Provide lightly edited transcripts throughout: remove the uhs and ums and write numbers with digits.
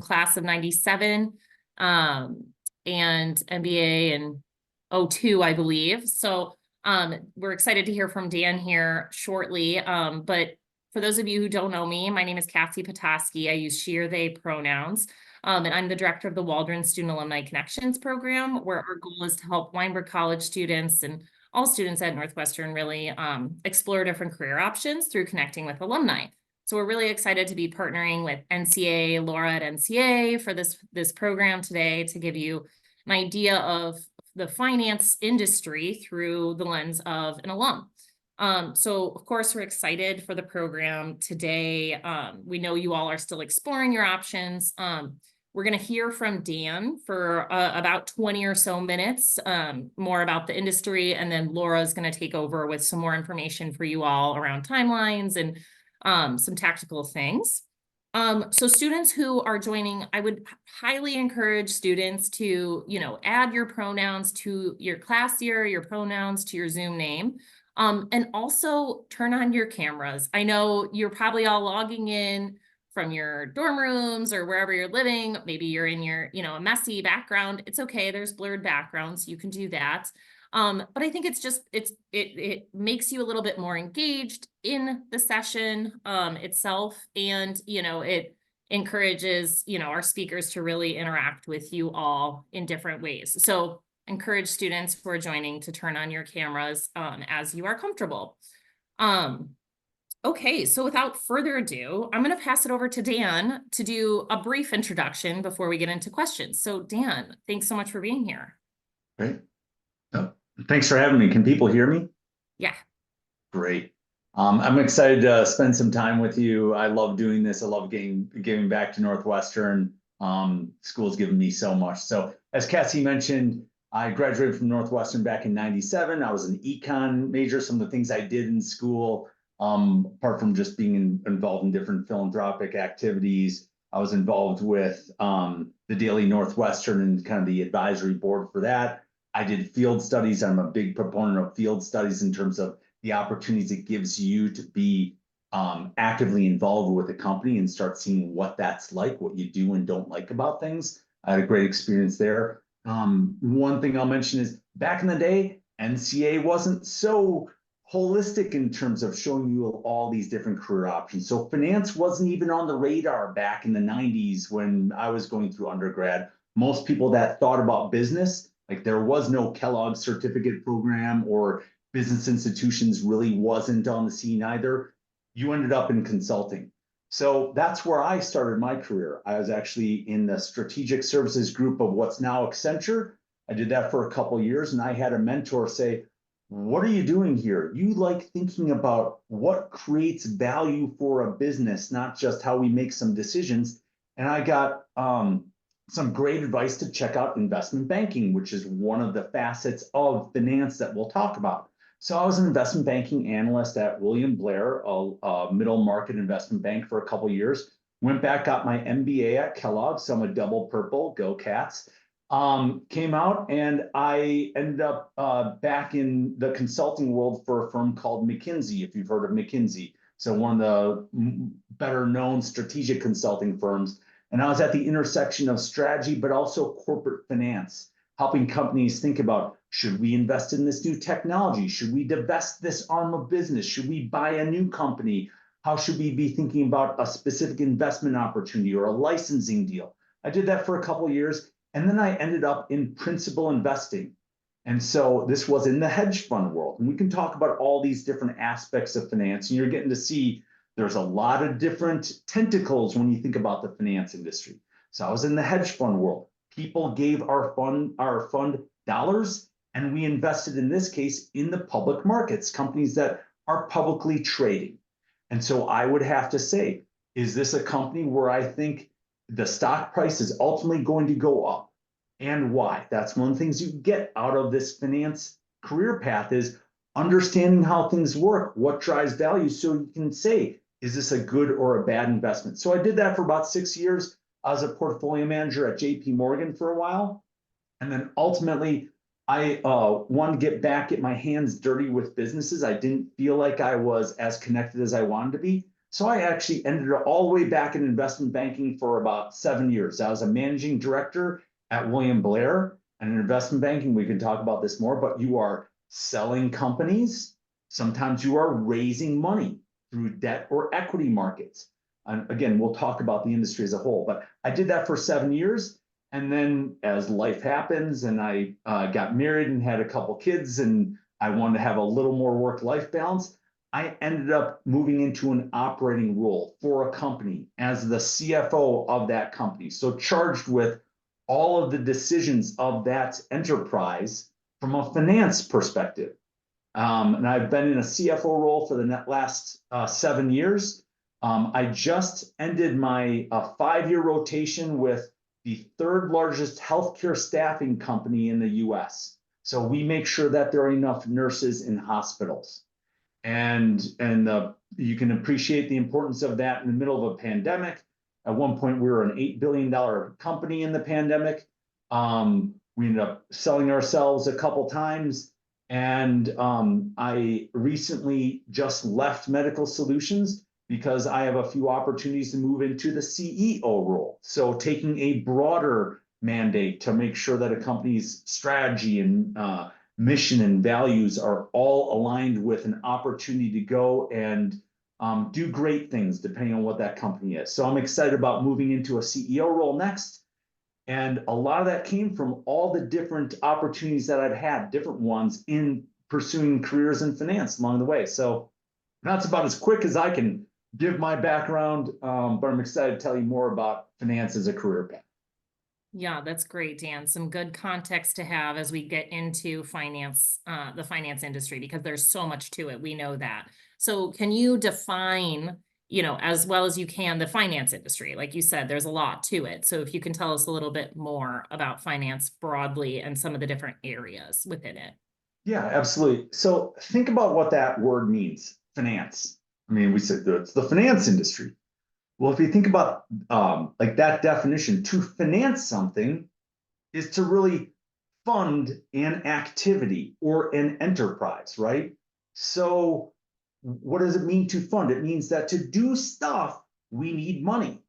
class of 97, and MBA in '02, I believe. So we're excited to hear from Dan here shortly. But for those of you who don't know me, my name is Cassie Petoskey. I use she or they pronouns. And I'm the director of the Waldron Student-Alumni Connections program, where our goal is to help Weinberg College students and all students at Northwestern really explore different career options through connecting with alumni. So we're really excited to be partnering with NCA, Laura at NCA for this program today to give you an idea of the finance industry through the lens of an alum. So of course, we're excited for the program today. We know you all are still exploring your options. We're going to hear from Dan for about 20 or so minutes, more about the industry, and then Laura is going to take over with some more information for you all around timelines and some tactical things. So students who are joining, I would highly encourage students to, add your pronouns to your class year, your pronouns to your Zoom name, and also turn on your cameras. I know you're probably all logging in from your dorm rooms or wherever you're living. Maybe you're in your, a messy background. It's okay. There's blurred backgrounds. You can do that. But I think it makes you a little bit more engaged in the session itself. And, it encourages, our speakers to really interact with you all in different ways. So encourage students who are joining to turn on your cameras as you are comfortable. Okay, so without further ado, I'm going to pass it over to Dan to do a brief introduction before we get into questions. So Dan, thanks so much for being here. Great. Oh, thanks for having me. Can people hear me? Yeah. Great. I'm excited to spend some time with you. I love doing this. I love giving back to Northwestern. School's given me so much. So as Cassie mentioned, I graduated from Northwestern back in '97. I was an econ major. Some of the things I did in school, apart from just being involved in different philanthropic activities, I was involved with the Daily Northwestern and kind of the advisory board for that. I did field studies. I'm a big proponent of field studies in terms of the opportunities it gives you to be actively involved with a company and start seeing what that's like, what you do and don't like about things. I had a great experience there. One thing I'll mention is back in the day, NCA wasn't so holistic in terms of showing you all these different career options. So finance wasn't even on the radar back in the '90s when I was going through undergrad. Most people that thought about business, like there was no Kellogg certificate program or business institutions really wasn't on the scene either. You ended up in consulting. So that's where I started my career. I was actually in the strategic services group of what's now Accenture. I did that for a couple of years, and I had a mentor say, what are you doing here? You like thinking about what creates value for a business, not just how we make some decisions. And I got some great advice to check out investment banking, which is one of the facets of finance that we'll talk about. So I was an investment banking analyst at William Blair, a middle market investment bank for a couple of years. Went back, got my MBA at Kellogg, so I'm a double purple, go Cats. Came out and I ended up back in the consulting world for a firm called McKinsey, if you've heard of McKinsey. So one of the better known strategic consulting firms. And I was at the intersection of strategy, but also corporate finance, helping companies think about, should we invest in this new technology? Should we divest this arm of business? Should we buy a new company? How should we be thinking about a specific investment opportunity or a licensing deal? I did that for a couple of years, and then I ended up in principal investing. And so this was in the hedge fund world. And we can talk about all these different aspects of finance, and you're getting to see there's a lot of different tentacles when you think about the finance industry. So I was in the hedge fund world. People gave our fund dollars, and we invested, in this case, in the public markets, companies that are publicly trading. And so I would have to say, is this a company where I think the stock price is ultimately going to go up? And why? That's one of the things you get out of this finance career path is understanding how things work, what drives value, so you can say, is this a good or a bad investment? So I did that for about 6 years. I was a portfolio manager at JP Morgan for a while. And then ultimately, I wanted to get my hands dirty with businesses. I didn't feel like I was as connected as I wanted to be. So I actually ended up all the way back in investment banking for about 7 years. I was a managing director at William Blair. And in investment banking, we can talk about this more, but you are selling companies. Sometimes you are raising money through debt or equity markets. And again, we'll talk about the industry as a whole, but I did that for 7 years. And then as life happens and I got married and had a couple kids and I wanted to have a little more work-life balance, I ended up moving into an operating role for a company as the CFO of that company. So charged with all of the decisions of that enterprise from a finance perspective. And I've been in a CFO role for the last 7 years. I just ended my 5-year rotation with the third largest healthcare staffing company in the US. So we make sure that there are enough nurses in hospitals. And you can appreciate the importance of that in the middle of a pandemic. At one point, we were an $8 billion company in the pandemic. We ended up selling ourselves a couple times. And I recently just left Medical Solutions because I have a few opportunities to move into the CEO role. So taking a broader mandate to make sure that a company's strategy and mission and values are all aligned with an opportunity to go and do great things depending on what that company is. So I'm excited about moving into a CEO role next. And a lot of that came from all the different opportunities that I've had, different ones in pursuing careers in finance along the way. So that's about as quick as I can give my background, but I'm excited to tell you more about finance as a career path. Yeah, that's great, Dan. Some good context to have as we get into finance, the finance industry, because there's so much to it. We know that. So can you define, as well as you can, the finance industry? Like you said, there's a lot to it. So if you can tell us a little bit more about finance broadly and some of the different areas within it. Yeah, absolutely. So think about what that word means, finance. I mean, we said it's the finance industry. Well, if you think about like that definition, to finance something is to really fund an activity or an enterprise, right? So what does it mean to fund? It means that to do stuff, we need money.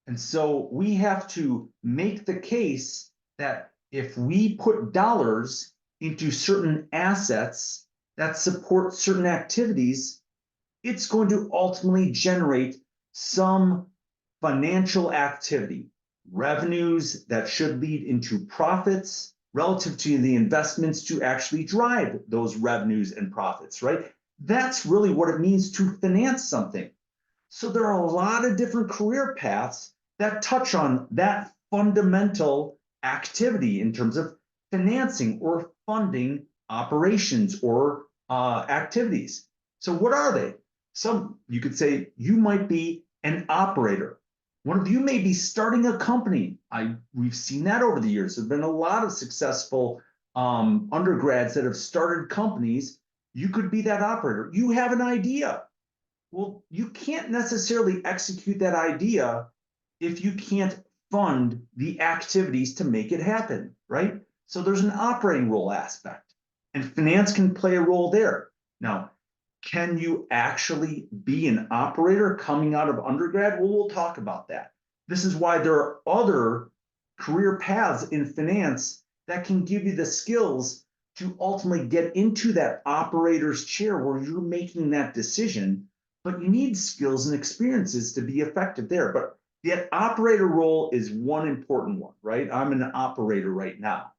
And so we have to make the case that if we put dollars into certain assets that support certain activities, it's going to ultimately generate some financial activity, revenues that should lead into profits relative to the investments to actually drive those revenues and profits, right? That's really what it means to finance something. So there are a lot of different career paths that touch on that fundamental activity in terms of financing or funding operations or activities. So what are they? Some, you could say you might be an operator. One of you may be starting a company. We've seen that over the years. There've been a lot of successful undergrads that have started companies. You could be that operator. You have an idea. Well, you can't necessarily execute that idea if you can't fund the activities to make it happen, right? So there's an operating role aspect, and finance can play a role there. Now, can you actually be an operator coming out of undergrad? Well, we'll talk about that. This is why there are other career paths in finance that can give you the skills to ultimately get into that operator's chair where you're making that decision, but you need skills and experiences to be effective there. But the operator role is one important one, right? I'm an operator right now.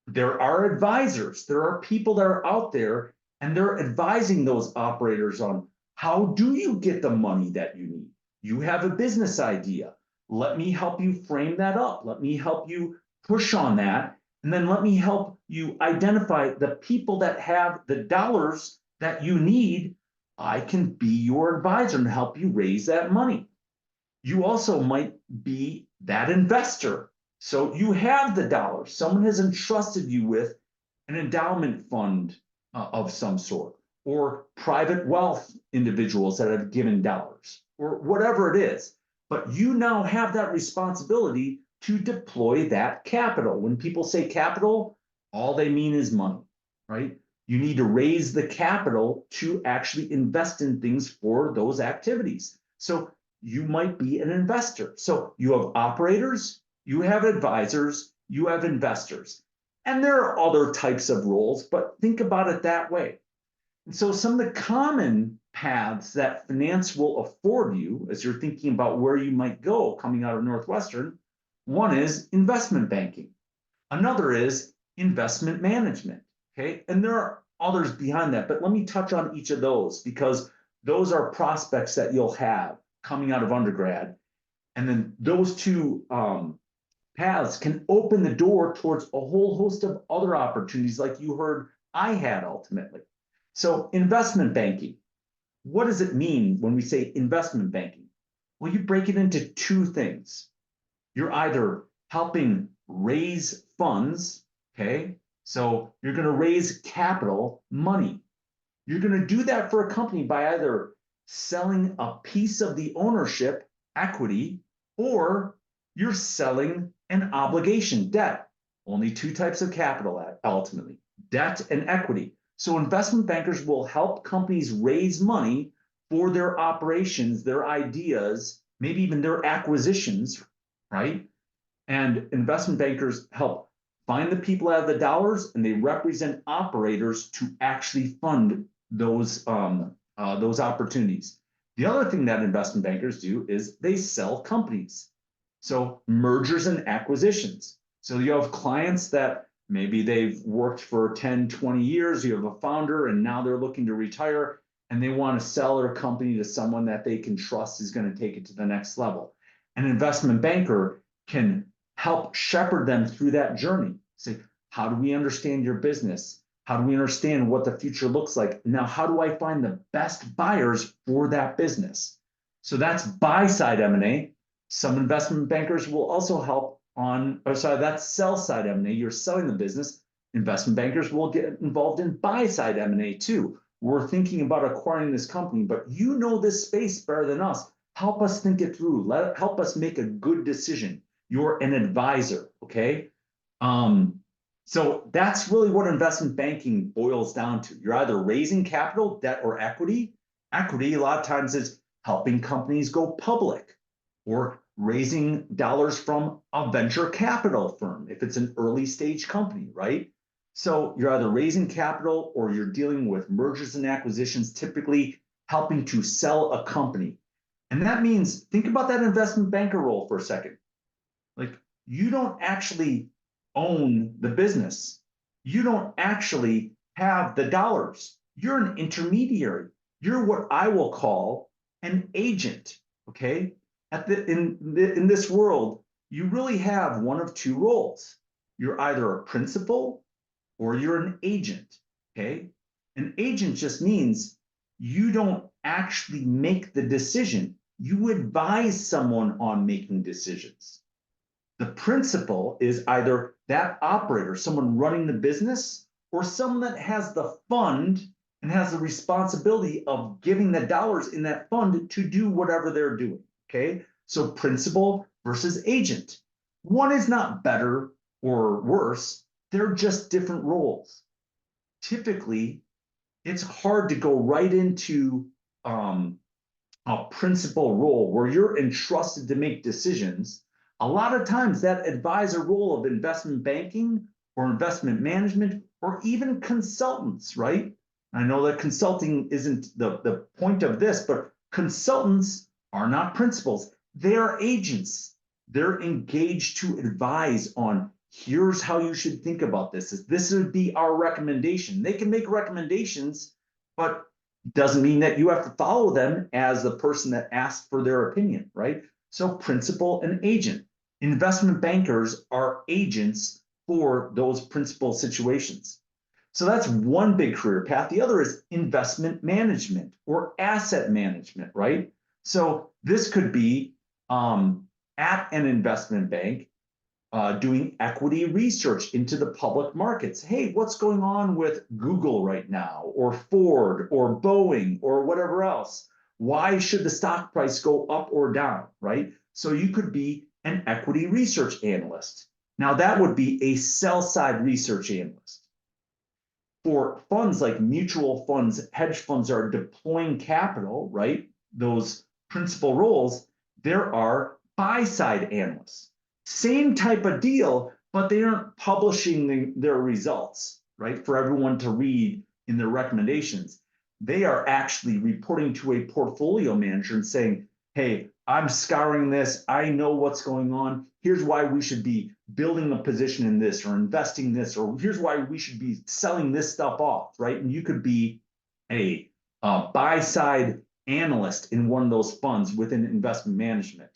There are advisors. There are people that are out there and they're advising those operators on how do you get the money that you need? You have a business idea. Let me help you frame that up. Let me help you push on that. And then let me help you identify the people that have the dollars that you need. I can be your advisor and help you raise that money. You also might be that investor. So you have the dollars. Someone has entrusted you with an endowment fund of some sort, or private wealth individuals that have given dollars, or whatever it is. But you now have that responsibility to deploy that capital. When people say capital, all they mean is money, right? You need to raise the capital to actually invest in things for those activities. So you might be an investor. So you have operators, you have advisors, you have investors. And there are other types of roles, but think about it that way. And so some of the common paths that finance will afford you as you're thinking about where you might go coming out of Northwestern, one is investment banking. Another is investment management, okay? And there are others behind that, but let me touch on each of those because those are prospects that you'll have coming out of undergrad. And then those two paths can open the door towards a whole host of other opportunities like you heard I had ultimately. So investment banking, what does it mean when we say investment banking? Well, you break it into two things. You're either helping raise funds, okay? So you're going to raise capital, money. You're going to do that for a company by either selling a piece of the ownership, equity, or you're selling an obligation, debt. Only two types of capital ultimately, debt and equity. So investment bankers will help companies raise money for their operations, their ideas, maybe even their acquisitions, right? And investment bankers help find the people out of the dollars, and they represent operators to actually fund those opportunities. The other thing that investment bankers do is they sell companies. So mergers and acquisitions. So you have clients that maybe they've worked for 10, 20 years, you have a founder, and now they're looking to retire, and they want to sell their company to someone that they can trust is going to take it to the next level. An investment banker can help shepherd them through that journey. Say, how do we understand your business? How do we understand what the future looks like? Now, how do I find the best buyers for that business? So that's buy-side M&A. Some investment bankers will also help on, or sorry, that's sell-side M&A. You're selling the business. Investment bankers will get involved in buy-side M&A too. We're thinking about acquiring this company, but you know this space better than us. Help us think it through. Help us make a good decision. You're an advisor, okay? So that's really what investment banking boils down to. You're either raising capital, debt, or equity. Equity, a lot of times, is helping companies go public or raising dollars from a venture capital firm if it's an early stage company, right? So you're either raising capital or you're dealing with mergers and acquisitions, typically helping to sell a company. And that means, think about that investment banker role for a second. Like, you don't actually own the business. You don't actually have the dollars. You're an intermediary. You're what I will call an agent, okay? In this world, you really have one of two roles. You're either a principal or you're an agent, okay? An agent just means you don't actually make the decision. You advise someone on making decisions. The principal is either that operator, someone running the business, or someone that has the fund and has the responsibility of giving the dollars in that fund to do whatever they're doing, okay? So principal versus agent. One is not better or worse, they're just different roles. Typically, it's hard to go right into a principal role where you're entrusted to make decisions. A lot of times that advisor role of investment banking or investment management or even consultants, right? I know that consulting isn't the point of this, but consultants are not principals. They are agents. They're engaged to advise on, here's how you should think about this. This would be our recommendation. They can make recommendations, but doesn't mean that you have to follow them as the person that asked for their opinion, right? So principal and agent. Investment bankers are agents for those principal situations. So that's one big career path. The other is investment management or asset management, right? So this could be at an investment bank, doing equity research into the public markets. Hey, what's going on with Google right now, or Ford, or Boeing, or whatever else? Why should the stock price go up or down, right? So you could be an equity research analyst. Now that would be a sell-side research analyst. for funds like mutual funds, hedge funds are deploying capital, right? Those principal roles, there are buy-side analysts. Same type of deal, but they aren't publishing their results, right? For everyone to read in their recommendations. They are actually reporting to a portfolio manager and saying, hey, I'm scouring this. I know what's going on. Here's why we should be building a position in this or investing this, or here's why we should be selling this stuff off, right? And you could be a buy-side analyst in one of those funds within investment management.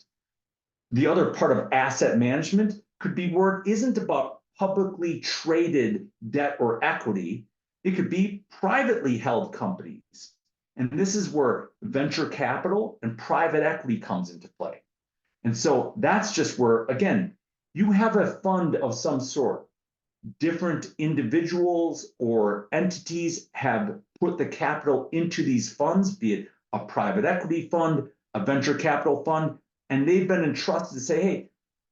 The other part of asset management could be where it isn't about publicly traded debt or equity. It could be privately held companies. And this is where venture capital and private equity comes into play. And so that's just where, again, you have a fund of some sort. Different individuals or entities have put the capital into these funds, be it a private equity fund, a venture capital fund, and they've been entrusted to say, hey,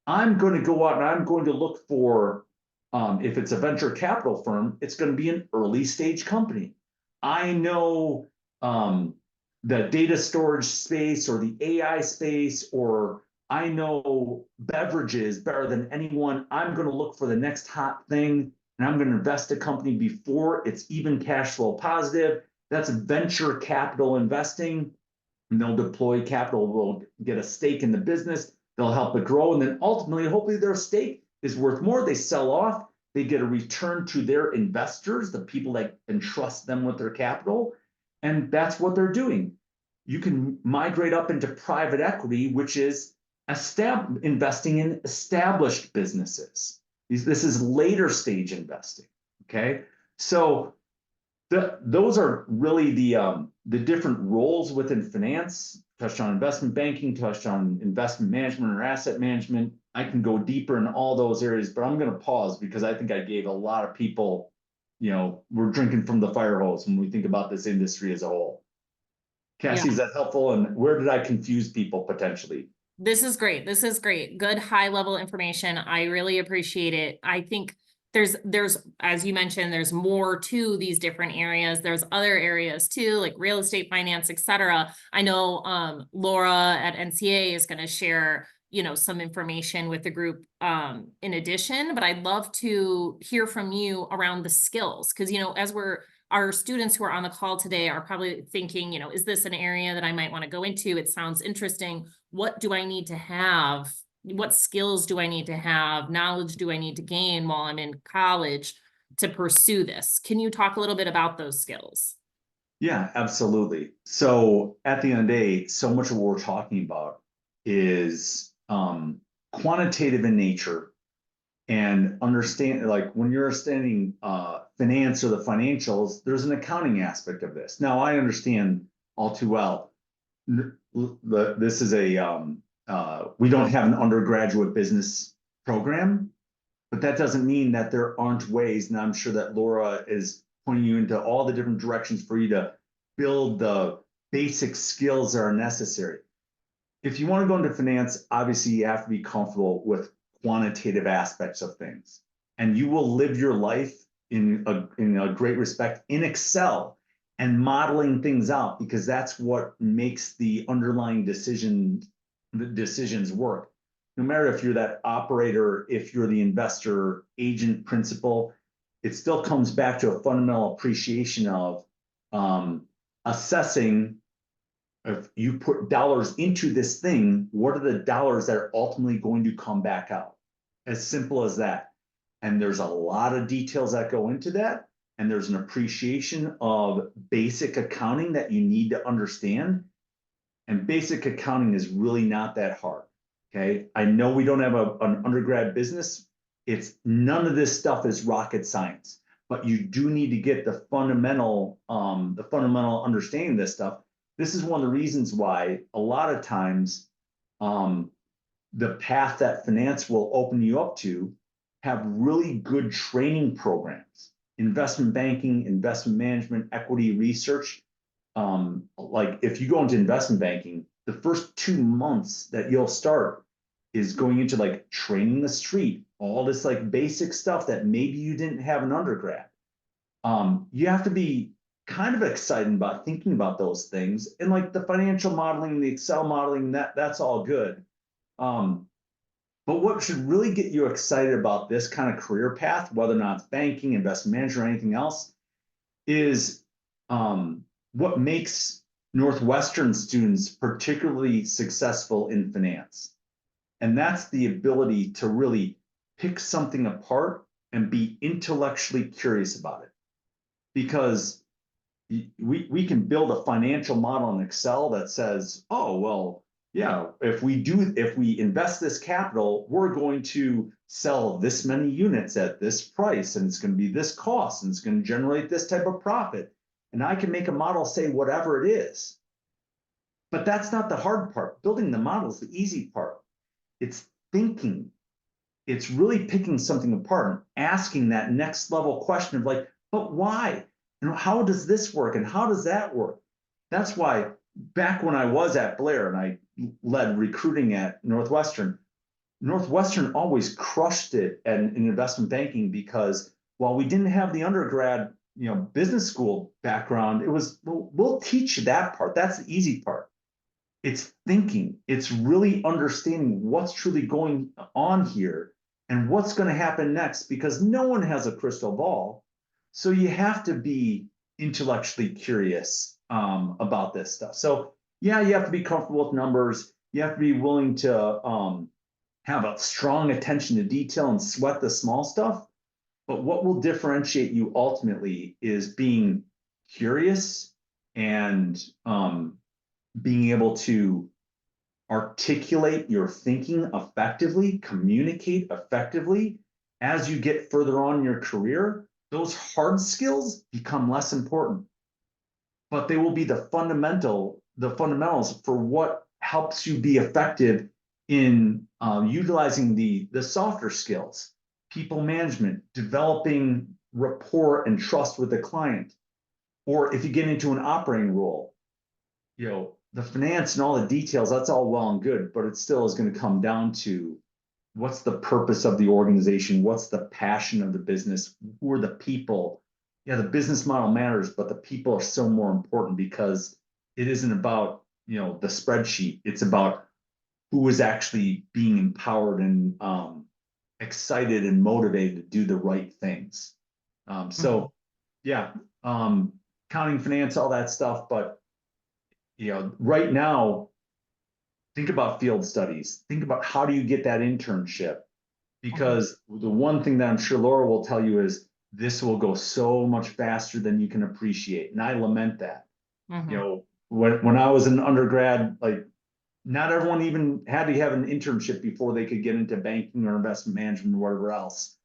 I'm going to go out and I'm going to look for, if it's a venture capital firm, it's going to be an early stage company. I know the data storage space or the AI space, or I know beverages better than anyone. I'm going to look for the next hot thing, and I'm going to invest a company before it's even cash flow positive. That's venture capital investing. And they'll deploy capital, will get a stake in the business. They'll help it grow. And then ultimately, hopefully their stake is worth more. They sell off. They get a return to their investors, the people that entrust them with their capital. And that's what they're doing. You can migrate up into private equity, which is investing in established businesses. This is later stage investing. Okay. So those are really the different roles within finance. Touched on investment banking, touched on investment management or asset management. I can go deeper in all those areas, but I'm going to pause because I think I gave a lot of people, we're drinking from the fire hose when we think about this industry as a whole. Cassie, Yeah. is that helpful? And where did I confuse people potentially? This is great. This is great. Good high level information. I really appreciate it. I think there's, as you mentioned, there's more to these different areas. There's other areas too, like real estate finance, etc. I know Laura at NCA is going to share, some information with the group in addition, but I'd love to hear from you around the skills. Because, as our students who are on the call today are probably thinking, is this an area that I might want to go into? It sounds interesting. What do I need to have? What skills do I need to have? Knowledge do I need to gain while I'm in college to pursue this? Can you talk a little bit about those skills? Yeah, absolutely. So at the end of the day, so much of what we're talking about is quantitative in nature, and understand, like when you're studying finance or the financials, there's an accounting aspect of this. Now I understand all too well. This is we don't have an undergraduate business program, but that doesn't mean that there aren't ways. And I'm sure that Laura is pointing you into all the different directions for you to build the basic skills that are necessary. If you want to go into finance, obviously you have to be comfortable with quantitative aspects of things, and you will live your life in a great respect in Excel and modeling things out, because that's what makes the underlying decisions work. No matter if you're that operator, if you're the investor, agent, principal, it still comes back to a fundamental appreciation of assessing, if you put dollars into this thing, what are the dollars that are ultimately going to come back out? As simple as that. And there's a lot of details that go into that. And there's an appreciation of basic accounting that you need to understand. And basic accounting is really not that hard. Okay. I know we don't have an undergrad business. None of this stuff is rocket science, but you do need to get the fundamental understanding of this stuff. This is one of the reasons why a lot of times the path that finance will open you up to have really good training programs, investment banking, investment management, equity research. Like if you go into investment banking, the first 2 months that you'll start is going into like training the street, all this like basic stuff that maybe you didn't have in undergrad. You have to be kind of excited about thinking about those things, and like the financial modeling, the Excel modeling, that's all good. Um, but what should really get you excited about this kind of career path, whether or not it's banking, investment management, or anything else, is what makes Northwestern students particularly successful in finance. And that's the ability to really pick something apart and be intellectually curious about it. Because we can build a financial model in Excel that says, oh, well, yeah, if we invest this capital, we're going to sell this many units at this price, and it's going to be this cost, and it's going to generate this type of profit. And I can make a model say whatever it is. But that's not the hard part. Building the model is the easy part. It's thinking. It's really picking something apart and asking that next level question of like, but why? And how does this work? And how does that work? That's why back when I was at Blair and I led recruiting at Northwestern, Northwestern always crushed it in investment banking, because while we didn't have the undergrad, business school background, it was, we'll teach you that part. That's the easy part. It's thinking, it's really understanding what's truly going on here and what's going to happen next, because no one has a crystal ball. So you have to be intellectually curious about this stuff. So yeah, you have to be comfortable with numbers. You have to be willing to have a strong attention to detail and sweat the small stuff. But what will differentiate you ultimately is being curious and being able to articulate your thinking effectively, communicate effectively. As you get further on in your career, those hard skills become less important, but they will be the fundamentals for what helps you be effective in utilizing the softer skills, people management, developing rapport and trust with the client. Or if you get into an operating role, the finance and all the details, that's all well and good, but it still is going to come down to what's the purpose of the organization? What's the passion of the business? Who are the people? Yeah, the business model matters, but the people are so more important, because it isn't about, the spreadsheet. It's about who is actually being empowered and excited and motivated to do the right things. So yeah, accounting, finance, all that stuff. But, right now, think about field studies. Think about how do you get that internship? Because the one thing that I'm sure Laura will tell you is this will go so much faster than you can appreciate. And I lament that. When I was an undergrad, like not everyone even had to have an internship before they could get into banking or investment management or whatever else.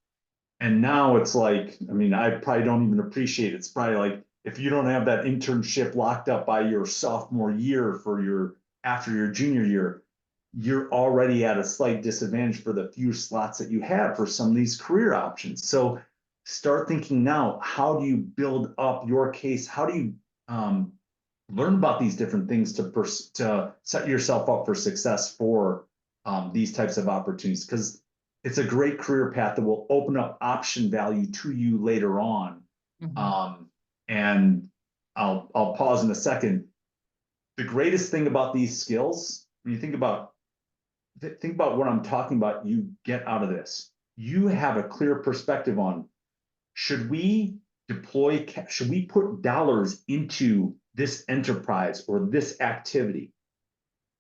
And now it's like, I mean, I probably don't even appreciate it. It's probably like, if you don't have that internship locked up by your sophomore year after your junior year, you're already at a slight disadvantage for the few slots that you have for some of these career options. So start thinking now, how do you build up your case? How do you learn about these different things to set yourself up for success for these types of opportunities? Because it's a great career path that will open up option value to you later on. And I'll pause in a second. The greatest thing about these skills, when you think about what I'm talking about, you get out of this. You have a clear perspective on, should we put dollars into this enterprise or this activity?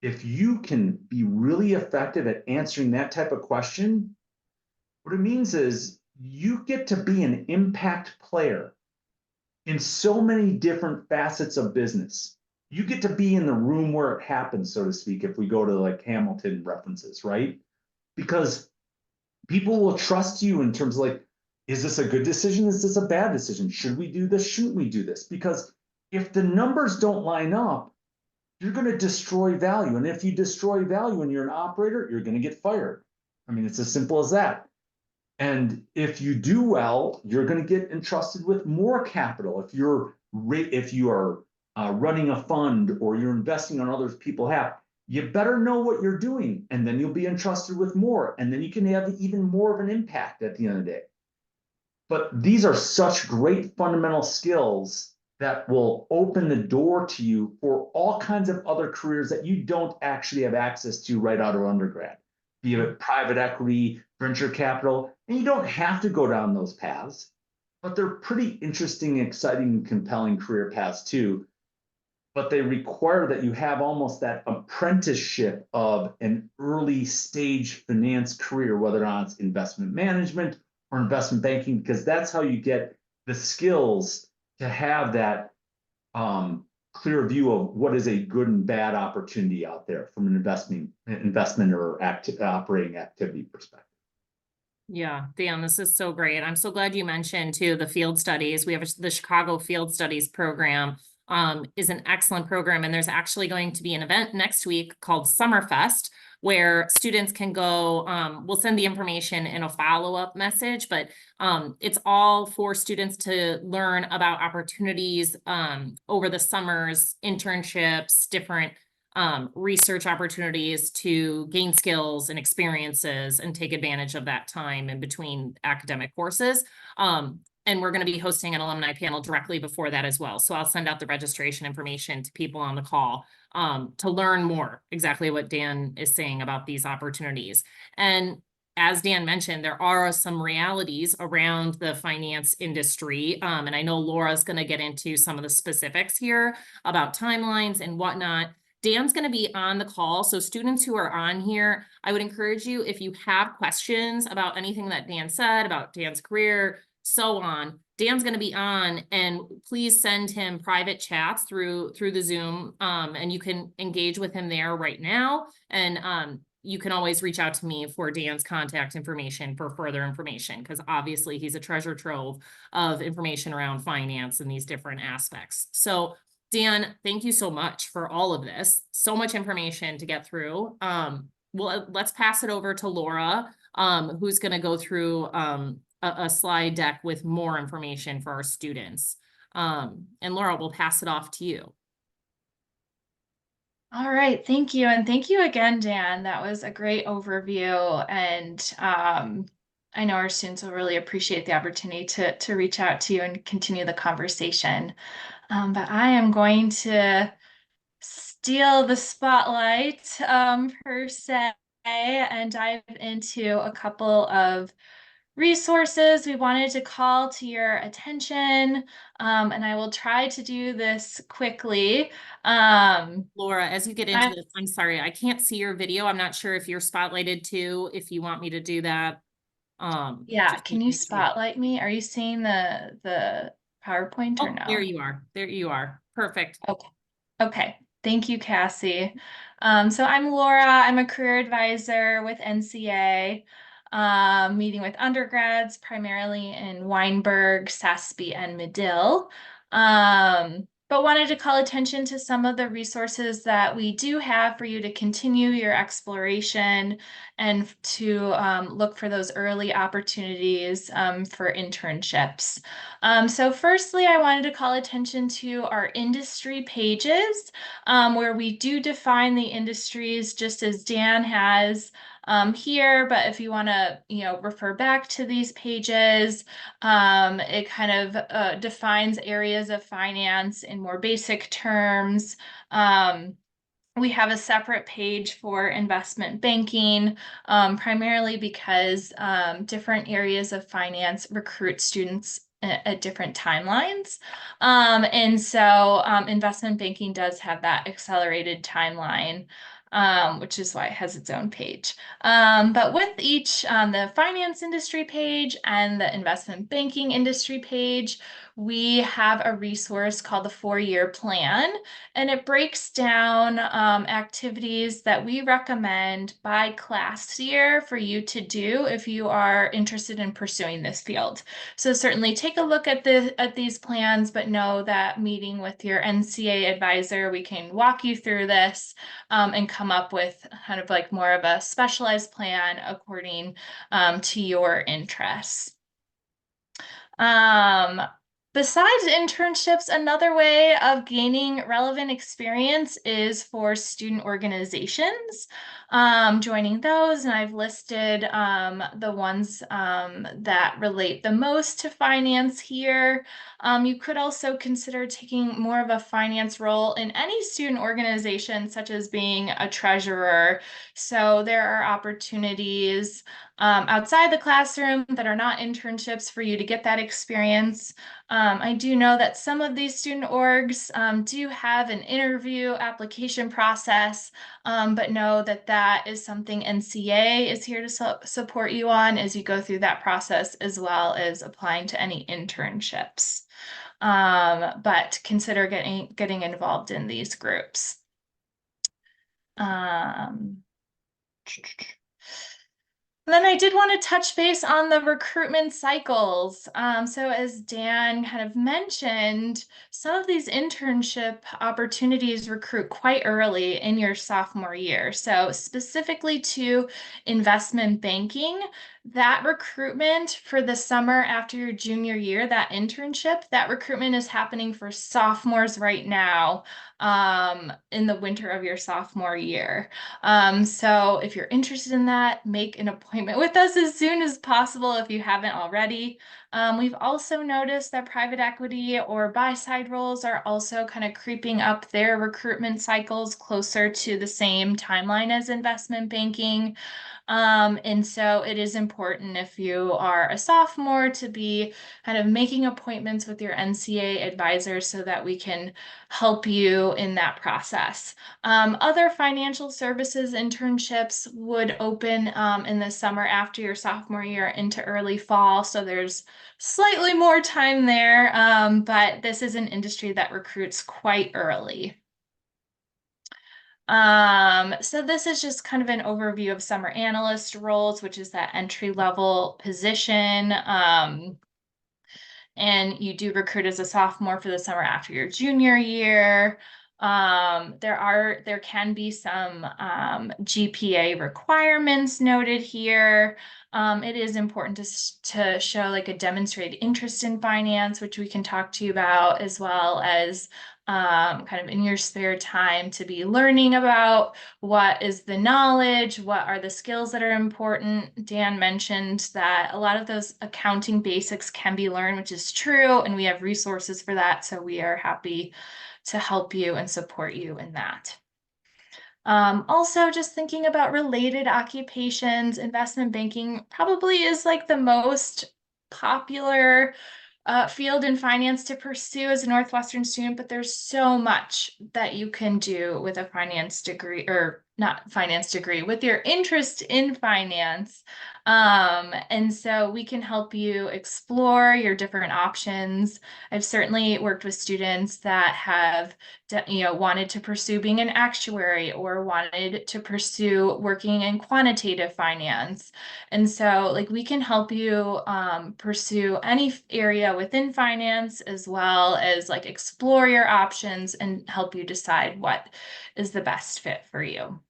If you can be really effective at answering that type of question, what it means is you get to be an impact player in so many different facets of business. You get to be in the room where it happens, so to speak, if we go to like Hamilton references, right? Because people will trust you in terms of like, is this a good decision? Is this a bad decision? Should we do this? Shouldn't we do this? Because if the numbers don't line up, you're going to destroy value. And if you destroy value and you're an operator, you're going to get fired. I mean, it's as simple as that. And if you do well, you're going to get entrusted with more capital. If you are running a fund or you're investing on other people's behalf, you better know what you're doing, and then you'll be entrusted with more, and then you can have even more of an impact at the end of the day. But these are such great fundamental skills that will open the door to you for all kinds of other careers that you don't actually have access to right out of undergrad, be it private equity, venture capital, and you don't have to go down those paths, but they're pretty interesting, exciting, compelling career paths too. But they require that you have almost that apprenticeship of an early stage finance career, whether or not it's investment management or investment banking, because that's how you get the skills to have that clear view of what is a good and bad opportunity out there from an investment or operating activity perspective. Yeah, Dan, this is so great. I'm so glad you mentioned too the field studies. We have the Chicago Field Studies program is an excellent program, and there's actually going to be an event next week called Summerfest where students can go. We'll send the information in a follow-up message, but it's all for students to learn about opportunities over the summers, internships, different research opportunities to gain skills and experiences and take advantage of that time in between academic courses. And we're going to be hosting an alumni panel directly before that as well. So I'll send out the registration information to people on the call to learn more exactly what Dan is saying about these opportunities. And as Dan mentioned, there are some realities around the finance industry. And I know Laura's going to get into some of the specifics here about timelines and whatnot. Dan's going to be on the call. So students who are on here, I would encourage you, if you have questions about anything that Dan said, about Dan's career, so on, Dan's going to be on, and please send him private chats through the Zoom, and you can engage with him there right now. And you can always reach out to me for Dan's contact information for further information, because obviously he's a treasure trove of information around finance and these different aspects. So Dan, thank you so much for all of this. So much information to get through. Well, let's pass it over to Laura, who's going to go through a slide deck with more information for our students. And Laura, we'll pass it off to you. All right, thank you. And thank you again, Dan. That was a great overview. And I know our students will really appreciate the opportunity to reach out to you and continue the conversation. But I am going to steal the spotlight per se and dive into a couple of resources we wanted to call to your attention. And I will try to do this quickly. Laura, as you get into this, I'm sorry, I can't see your video. I'm not sure if you're spotlighted too, if you want me to do that. Yeah, can you spotlight me? Are you seeing the PowerPoint or Oh, no? there you are. There you are. Perfect. Okay. Okay. Thank you, Cassie. So I'm Laura. I'm a career advisor with NCA, meeting with undergrads primarily in Weinberg, SASB, and Medill. But wanted to call attention to some of the resources that we do have for you to continue your exploration and to look for those early opportunities for internships. So firstly, I wanted to call attention to our industry pages, where we do define the industries just as Dan has here, but if you want to, refer back to these pages, it kind of defines areas of finance in more basic terms. We have a separate page for investment banking, primarily because different areas of finance recruit students at different timelines. And so investment banking does have that accelerated timeline, which is why it has its own page. But with each, the finance industry page and the investment banking industry page, we have a resource called the 4-year plan, and it breaks down activities that we recommend by class year for you to do if you are interested in pursuing this field. So certainly take a look at these plans, but know that meeting with your NCA advisor, we can walk you through this and come up with kind of like more of a specialized plan according to your interests. Besides internships, another way of gaining relevant experience is for student organizations, joining those. And I've listed the ones that relate the most to finance here. You could also consider taking more of a finance role in any student organization, such as being a treasurer. So there are opportunities outside the classroom that are not internships for you to get that experience. I do know that some of these student orgs do have an interview application process, but know that that is something NCA is here to support you on as you go through that process, as well as applying to any internships. But consider getting involved in these groups. Then I did want to touch base on the recruitment cycles. So as Dan kind of mentioned, some of these internship opportunities recruit quite early in your sophomore year. So specifically to investment banking, that recruitment for the summer after your junior year, that internship, that recruitment is happening for sophomores right now, in the winter of your sophomore year. So if you're interested in that, make an appointment with us as soon as possible if you haven't already. We've also noticed that private equity or buy-side roles are also kind of creeping up their recruitment cycles closer to the same timeline as investment banking. And so it is important if you are a sophomore to be kind of making appointments with your NCA advisor so that we can help you in that process. Other financial services internships would open in the summer after your sophomore year into early fall. So there's slightly more time there, but this is an industry that recruits quite early. So this is just kind of an overview of summer analyst roles, which is that entry-level position. And you do recruit as a sophomore for the summer after your junior year. There can be some GPA requirements noted here. It is important to show like a demonstrated interest in finance, which we can talk to you about, as well as kind of in your spare time to be learning about what is the knowledge, what are the skills that are important. Dan mentioned that a lot of those accounting basics can be learned, which is true, and we have resources for that. So we are happy to help you and support you in that. Also, just thinking about related occupations, investment banking probably is like the most popular field in finance to pursue as a Northwestern student, but there's so much that you can do with a finance degree, or not finance degree, with your interest in finance. And so we can help you explore your different options. I've certainly worked with students that have wanted to pursue being an actuary or wanted to pursue working in quantitative finance. And so like we can help you pursue any area within finance, as well as like explore your options and help you decide what is the best fit for you.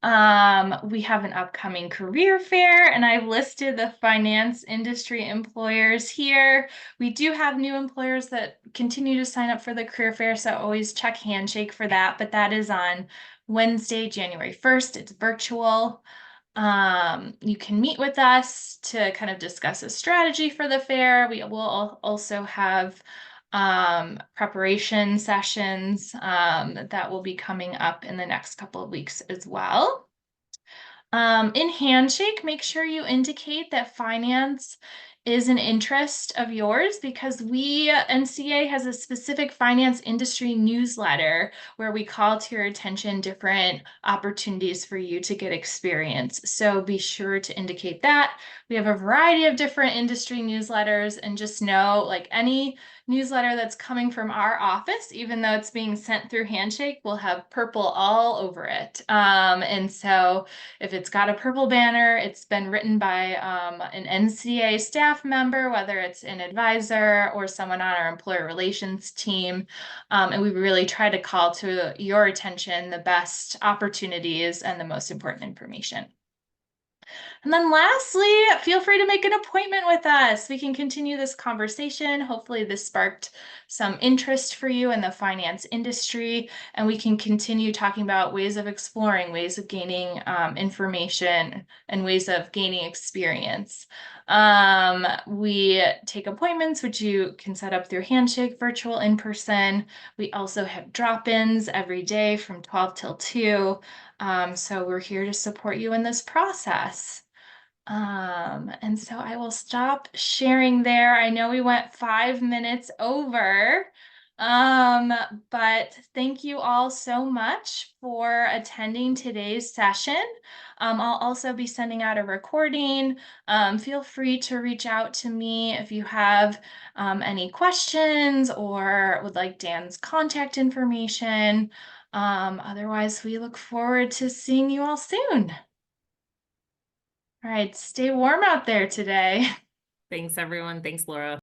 We have an upcoming career fair, and I've listed the finance industry employers here. We do have new employers that continue to sign up for the career fair, so always check Handshake for that, but that is on Wednesday, January 1st. It's virtual. You can meet with us to kind of discuss a strategy for the fair. We will also have preparation sessions that will be coming up in the next couple of weeks as well. In Handshake, make sure you indicate that finance is an interest of yours, because NCA has a specific finance industry newsletter where we call to your attention different opportunities for you to get experience. So be sure to indicate that. We have a variety of different industry newsletters, and just know like any newsletter that's coming from our office, even though it's being sent through Handshake, will have purple all over it. And so if it's got a purple banner, it's been written by an NCA staff member, whether it's an advisor or someone on our employer relations team. And we really try to call to your attention the best opportunities and the most important information. And then lastly, feel free to make an appointment with us. We can continue this conversation. Hopefully this sparked some interest for you in the finance industry, and we can continue talking about ways of exploring, ways of gaining information, and ways of gaining experience. We take appointments, which you can set up through Handshake, virtual, in person. We also have drop-ins every day from 12 till 2. So we're here to support you in this process. And so I will stop sharing there. I know we went 5 minutes over. But thank you all so much for attending today's session. I'll also be sending out a recording. Feel free to reach out to me if you have any questions or would like Dan's contact information. Otherwise, we look forward to seeing you all soon. All right, stay warm out there today. Thanks, everyone. Thanks, Laura.